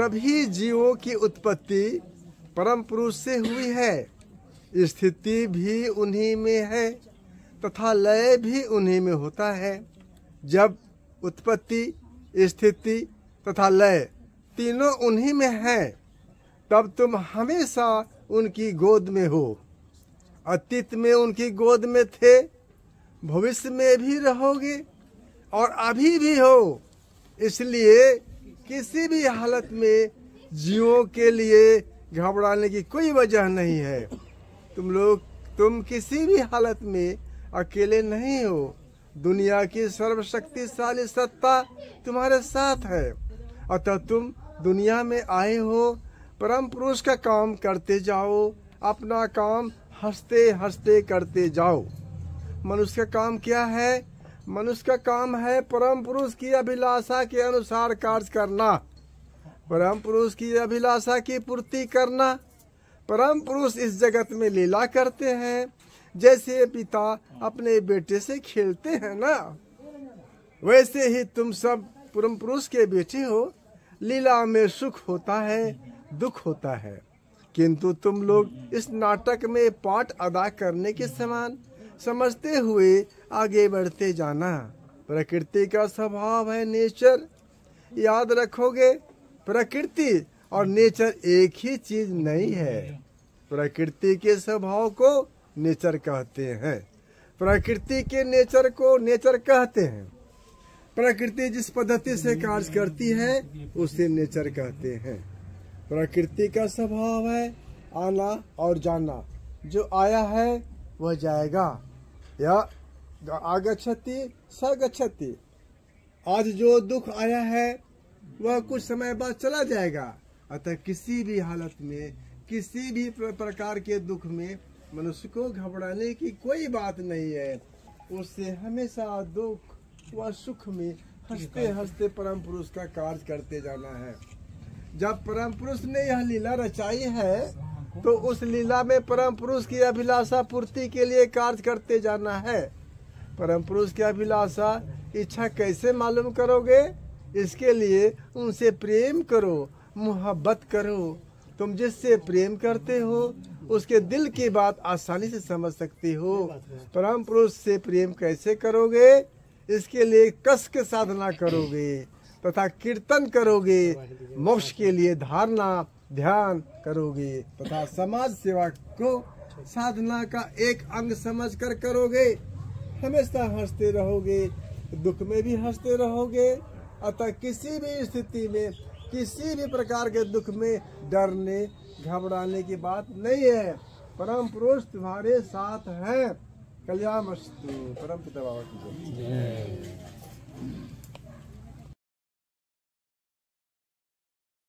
सभी जीवों की उत्पत्ति परम पुरुष से हुई है, स्थिति भी उन्हीं में है तथा लय भी उन्हीं में होता है। जब उत्पत्ति, स्थिति तथा लय तीनों उन्हीं में है, तब तुम हमेशा उनकी गोद में हो। अतीत में उनकी गोद में थे, भविष्य में भी रहोगे और अभी भी हो। इसलिए किसी भी हालत में जीवों के लिए घबराने की कोई वजह नहीं है। तुम किसी भी हालत में अकेले नहीं हो। दुनिया की सर्वशक्तिशाली सत्ता तुम्हारे साथ है। अतः तुम दुनिया में आए हो, परम पुरुष का काम करते जाओ, अपना काम हंसते हंसते करते जाओ। मनुष्य का काम क्या है? मनुष्य का काम है परम पुरुष की अभिलाषा के अनुसार कार्य करना, परम पुरुष की अभिलाषा की पूर्ति करना। परम पुरुष इस जगत में लीला करते हैं, जैसे पिता अपने बेटे से खेलते हैं ना, वैसे ही तुम सब परम पुरुष के बेटे हो। लीला में सुख होता है, दुख होता है, किंतु तुम लोग इस नाटक में पाठ अदा करने के समान समझते हुए आगे बढ़ते जाना। प्रकृति का स्वभाव है नेचर। याद रखोगे, प्रकृति और नेचर एक ही चीज नहीं है। प्रकृति के स्वभाव को नेचर कहते हैं, प्रकृति के नेचर को नेचर कहते हैं। प्रकृति जिस पद्धति से कार्य करती है उसे नेचर कहते हैं। प्रकृति का स्वभाव है आना और जाना। जो आया है वह जाएगा, या आगच्छति स गच्छति। आज जो दुख आया है वह कुछ समय बाद चला जाएगा। अतः किसी भी हालत में, किसी भी प्रकार के दुख में मनुष्य को घबराने की कोई बात नहीं है। उससे हमेशा दुख व सुख में हंसते हंसते परम पुरुष का कार्य करते जाना है। जब परम पुरुष ने यह लीला रचाई है तो उस लीला में परम पुरुष की अभिलाषा पूर्ति के लिए कार्य करते जाना है। परम पुरुष की अभिलाषा इच्छा कैसे मालूम करोगे? इसके लिए उनसे प्रेम करो, मोहब्बत करो। तुम जिससे प्रेम करते हो उसके दिल की बात आसानी से समझ सकते हो। परम पुरुष से प्रेम कैसे करोगे? इसके लिए कस के साधना करोगे तथा कीर्तन करोगे, मोक्ष के लिए धारणा ध्यान करोगे तथा समाज सेवा को साधना का एक अंग समझकर करोगे। हमेशा हंसते रहोगे, दुख में भी हंसते रहोगे। अतः किसी भी स्थिति में, किसी भी प्रकार के दुख में डरने घबराने की बात नहीं है। परम पुरुष तुम्हारे साथ है। कल्याणमस्तु। परम पिता बाबा की जय।